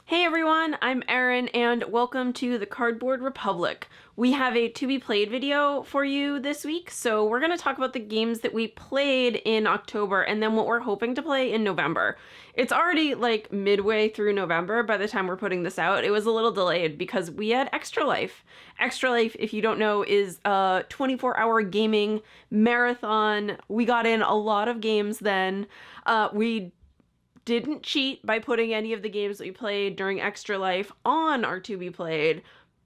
Hey everyone, I'm Erin and welcome to the Cardboard Republic. We have a to be played video for you this week, so we're going to talk about the games that we played in October and then what we're hoping to play in November. It's already like midway through November by the time we're putting this out. It was a little delayed because we had Extra Life. Extra Life, if you don't know, is a 24-hour gaming marathon. We got in a lot of games then. We didn't cheat by putting any of the games that we played during Extra Life on our to be played,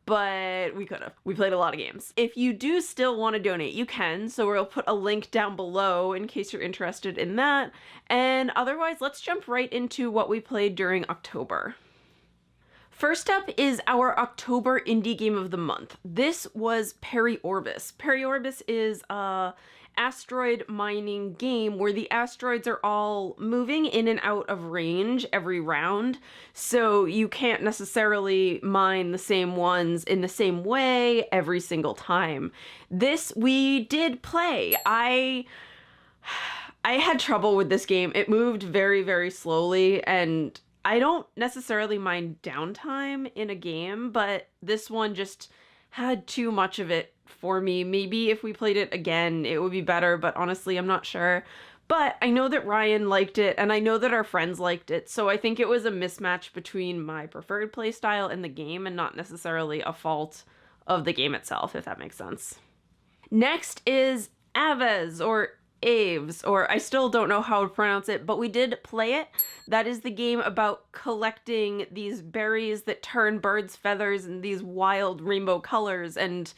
but we could have. We played a lot of games. If you do still want to donate, you can, so we'll put a link down below in case you're interested in that. And otherwise, let's jump right into what we played during October. First up is our October indie game of the month. This was Peri Orbis. Peri Orbis is a asteroid mining game where the asteroids are all moving in and out of range every round, so you can't necessarily mine the same ones in the same way every single time. This we did play. I had trouble with this game. It moved very, very slowly, and I don't necessarily mind downtime in a game, but this one just had too much of it for me. Maybe if we played it again, it would be better, but honestly, I'm not sure. But I know that Ryan liked it, and I know that our friends liked it, so I think it was a mismatch between my preferred playstyle and the game, and not necessarily a fault of the game itself, if that makes sense. Next is Aves, or Aves, or I still don't know how to pronounce it, but we did play it. That is the game about collecting these berries that turn birds' feathers in these wild rainbow colors, and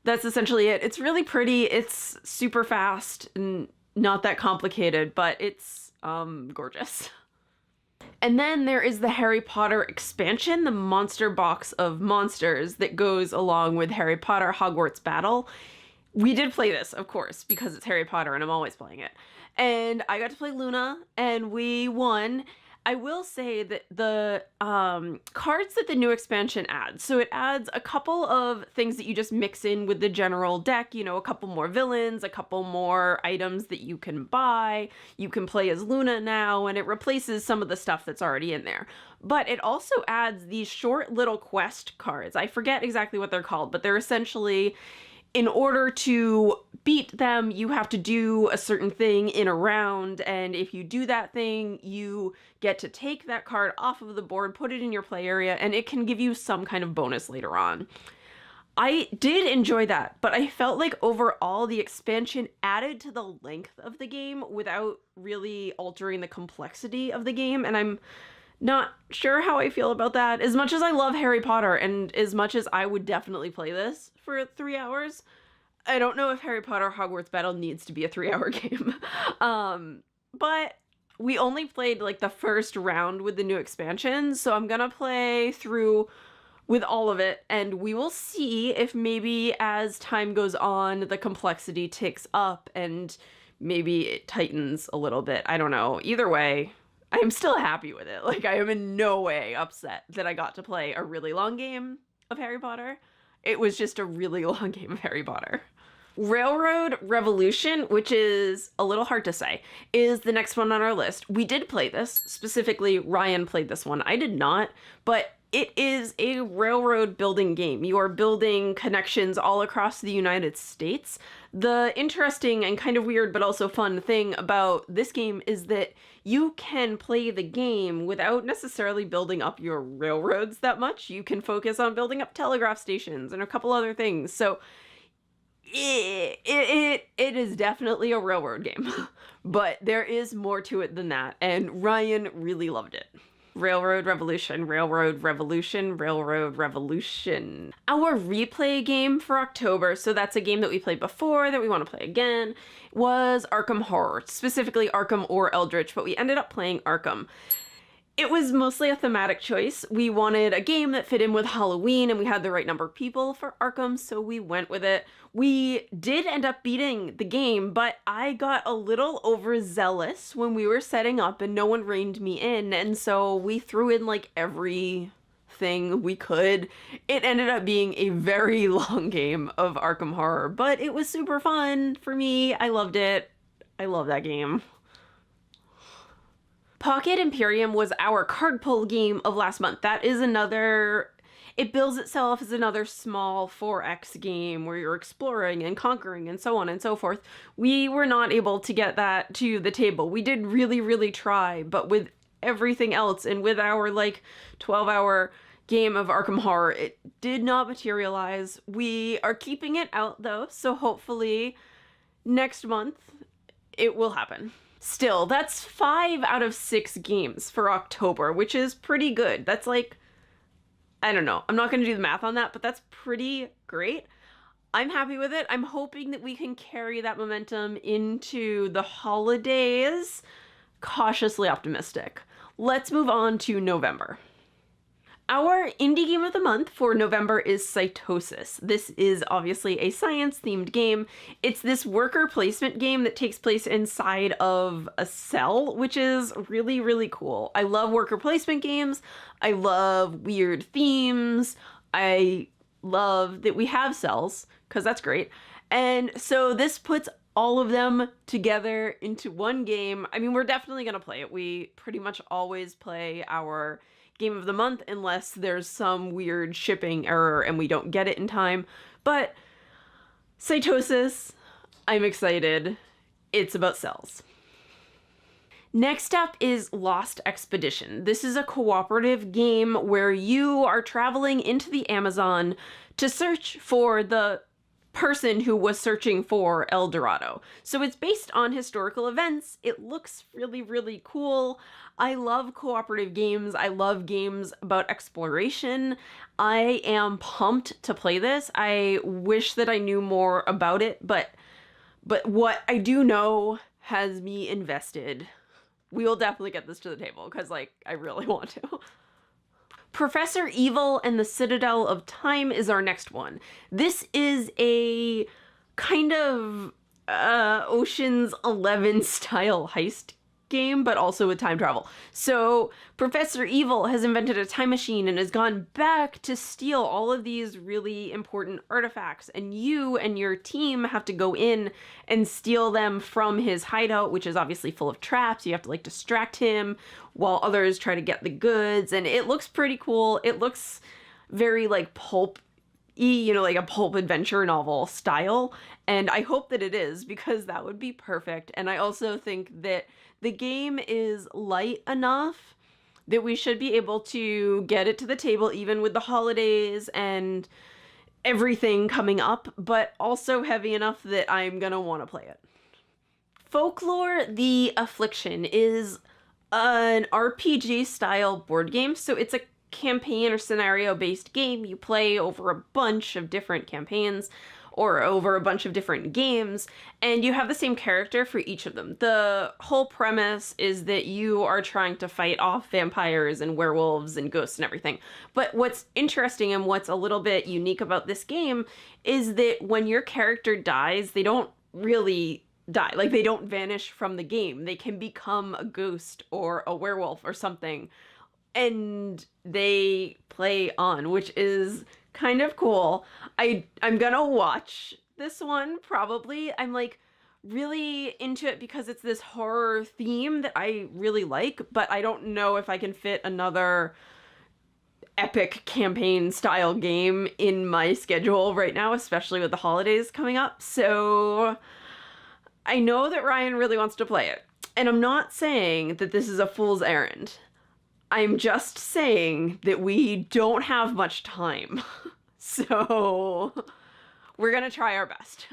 that's essentially it. It's really pretty, it's super fast, and not that complicated, but it's gorgeous. And then there is the Harry Potter expansion, the Monster Box of Monsters, that goes along with Harry Potter Hogwarts Battle. We did play this, of course, because it's Harry Potter and I'm always playing it. And I got to play Luna, and we won. I will say that the cards that the new expansion adds, so it adds a couple of things that you just mix in with the general deck, you know, a couple more villains, a couple more items that you can buy. You can play as Luna now, and it replaces some of the stuff that's already in there. But it also adds these short little quest cards. I forget exactly what they're called, but they're essentially, in order to beat them, you have to do a certain thing in a round, and if you do that thing, you get to take that card off of the board, put it in your play area, and it can give you some kind of bonus later on. I did enjoy that, but I felt like overall the expansion added to the length of the game without really altering the complexity of the game, and I'm not sure how I feel about that. As much as I love Harry Potter, and as much as I would definitely play this for 3 hours, I don't know if Harry Potter Hogwarts Battle needs to be a 3-hour game. But we only played like the first round with the new expansion, so I'm gonna play through with all of it, and we will see if maybe as time goes on, the complexity ticks up and maybe it tightens a little bit. I don't know. Either way, I am still happy with it. Like, I am in no way upset that I got to play a really long game of Harry Potter. It was just a really long game of Harry Potter. Railroad Revolution, which is a little hard to say, is the next one on our list. We did play this. Specifically, Ryan played this one. I did not, but it is a railroad building game. You are building connections all across the United States. The interesting and kind of weird but also fun thing about this game is that you can play the game without necessarily building up your railroads that much. You can focus on building up telegraph stations and a couple other things. So it is definitely a railroad game, but there is more to it than that, and Ryan really loved it. Railroad Revolution, Railroad Revolution, Railroad Revolution. Our replay game for October, so that's a game that we played before that we want to play again, was Arkham Horror, specifically Arkham or Eldritch, but we ended up playing Arkham. It was mostly a thematic choice. We wanted a game that fit in with Halloween, and we had the right number of people for Arkham, so we went with it. We did end up beating the game, but I got a little overzealous when we were setting up and no one reined me in, and so we threw in like everything we could. It ended up being a very long game of Arkham Horror, but it was super fun for me. I loved it. I love that game. Pocket Imperium was our card pull game of last month. That is another, it bills itself as another small 4X game where you're exploring and conquering and so on and so forth. We were not able to get that to the table. We did really, really try, but with everything else and with our like 12-hour game of Arkham Horror, it did not materialize. We are keeping it out though, so hopefully next month it will happen. Still, that's 5 out of 6 games for October, which is pretty good. That's like, I don't know. I'm not going to do the math on that, but that's pretty great. I'm happy with it. I'm hoping that we can carry that momentum into the holidays. Cautiously optimistic. Let's move on to November. Our indie game of the month for November is Cytosis. This is obviously a science-themed game. It's this worker placement game that takes place inside of a cell, which is really, really cool. I love worker placement games. I love weird themes. I love that we have cells, because that's great. And so this puts all of them together into one game. I mean, we're definitely going to play it. We pretty much always play our game of the month unless there's some weird shipping error and we don't get it in time. But Cytosis, I'm excited. It's about cells. Next up is Lost Expedition. This is a cooperative game where you are traveling into the Amazon to search for the person who was searching for El Dorado. So it's based on historical events. It looks really, really cool. I love cooperative games. I love games about exploration. I am pumped to play this. I wish that I knew more about it, but what I do know has me invested. We will definitely get this to the table because, like, I really want to. Professor Evil and the Citadel of Time is our next one. This is a kind of Ocean's 11 style heist game, but also with time travel. So Professor Evil has invented a time machine and has gone back to steal all of these really important artifacts, and you and your team have to go in and steal them from his hideout, which is obviously full of traps. You have to like distract him while others try to get the goods, and it looks pretty cool. It looks very like pulp-y, you know, like a pulp adventure novel style, and I hope that it is, because that would be perfect. And I also think that the game is light enough that we should be able to get it to the table even with the holidays and everything coming up, but also heavy enough that I'm gonna want to play it. Folklore: The Affliction is an RPG style board game. So it's a campaign or scenario based game. You play over a bunch of different campaigns or over a bunch of different games, and you have the same character for each of them. The whole premise is that you are trying to fight off vampires and werewolves and ghosts and everything. But what's interesting and what's a little bit unique about this game is that when your character dies, they don't really die. Like, they don't vanish from the game. They can become a ghost or a werewolf or something, and they play on, which is kind of cool. I'm gonna watch this one probably. I'm like really into it because it's this horror theme that I really like, but I don't know if I can fit another epic campaign style game in my schedule right now, especially with the holidays coming up. So I know that Ryan really wants to play it, and I'm not saying that this is a fool's errand. I'm just saying that we don't have much time. So we're gonna try our best.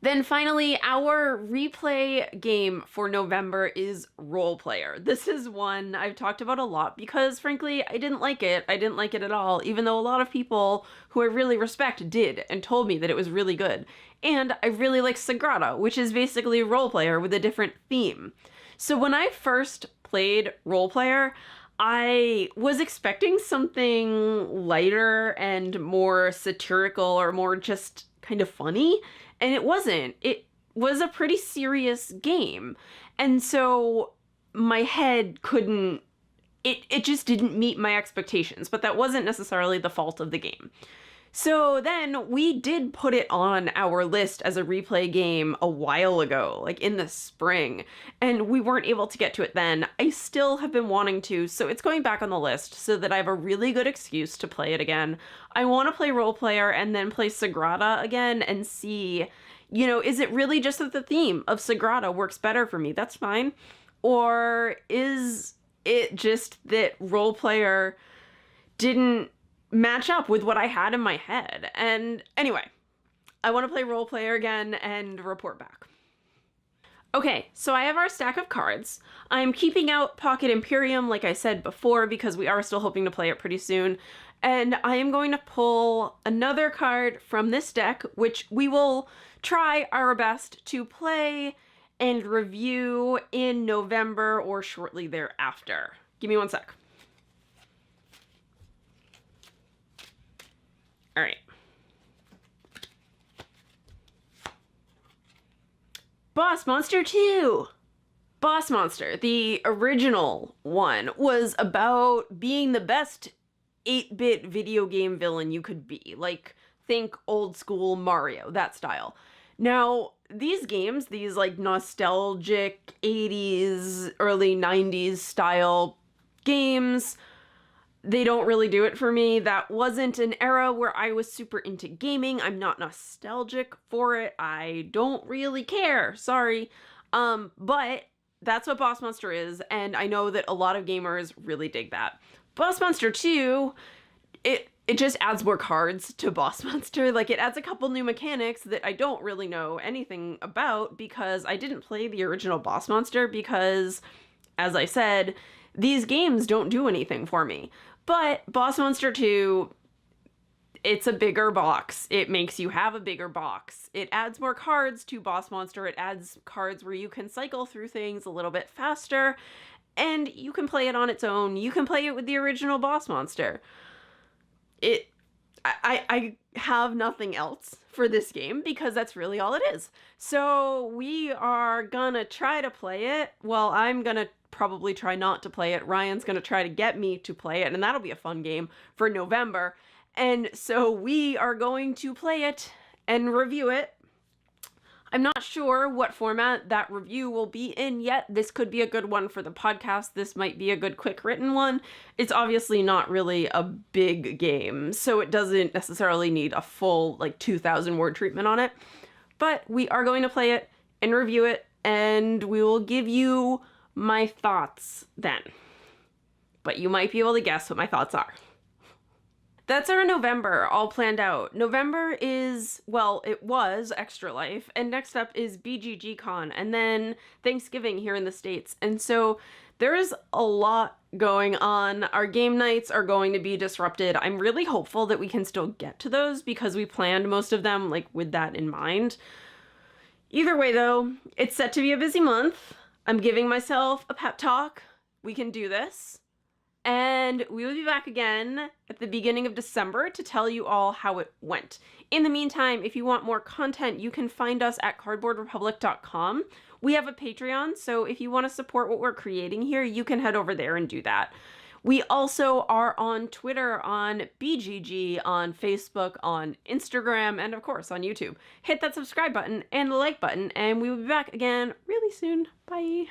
Then finally, our replay game for November is Role Player. This is one I've talked about a lot because, frankly, I didn't like it. I didn't like it at all, even though a lot of people who I really respect did and told me that it was really good. And I really like Sagrada, which is basically Role Player with a different theme. So when I first played Role Player, I was expecting something lighter and more satirical or more just kind of funny, and it wasn't. It was a pretty serious game. And so my head couldn't, it just didn't meet my expectations, but that wasn't necessarily the fault of the game. So then we did put it on our list as a replay game a while ago, like in the spring, and we weren't able to get to it then. I still have been wanting to, so it's going back on the list so that I have a really good excuse to play it again. I want to play Role Player and then play Sagrada again and see, is it really just that the theme of Sagrada works better for me? That's fine. Or is it just that Role Player didn't match up with what I had in my head? And anyway, I want to play Role Player again and report back. Okay, so I have our stack of cards. I'm keeping out Pocket Imperium, like I said before, because we are still hoping to play it pretty soon. And I am going to pull another card from this deck, which we will try our best to play and review in November or shortly thereafter. Give me one sec. All right. Boss Monster 2! Boss Monster, the original one, was about being the best 8-bit video game villain you could be. Like, think old school Mario, that style. Now, these games, these like nostalgic 80s, early 90s style games, they don't really do it for me. That wasn't an era where I was super into gaming. I'm not nostalgic for it. I don't really care. Sorry. But that's what Boss Monster is, and I know that a lot of gamers really dig that. Boss Monster 2, it just adds more cards to Boss Monster. Like, it adds a couple new mechanics that I don't really know anything about because I didn't play the original Boss Monster because, as I said, these games don't do anything for me. But Boss Monster 2, it's a bigger box. It makes you have a bigger box. It adds more cards to Boss Monster. It adds cards where you can cycle through things a little bit faster, and you can play it on its own. You can play it with the original Boss Monster. I have nothing else for this game because that's really all it is. So we are gonna try to play it. Well, I'm gonna probably try not to play it. Ryan's gonna try to get me to play it, and that'll be a fun game for November. And so we are going to play it and review it. I'm not sure what format that review will be in yet. This could be a good one for the podcast. This might be a good quick written one. It's obviously not really a big game, so it doesn't necessarily need a full 2,000 word treatment on it. But we are going to play it and review it, and we will give you my thoughts then. But you might be able to guess what my thoughts are. That's our November all planned out. November is, well, it was Extra Life, and next up is BGG.Con, and then Thanksgiving here in the States. And so there's a lot going on. Our game nights are going to be disrupted. I'm really hopeful that we can still get to those because we planned most of them with that in mind. Either way though, it's set to be a busy month. I'm giving myself a pep talk. We can do this. And we will be back again at the beginning of December to tell you all how it went. In the meantime, if you want more content, you can find us at cardboardrepublic.com. We have a Patreon, so if you want to support what we're creating here, you can head over there and do that. We also are on Twitter, on BGG, on Facebook, on Instagram, and of course on YouTube. Hit that subscribe button and the like button, and we will be back again really soon. Bye!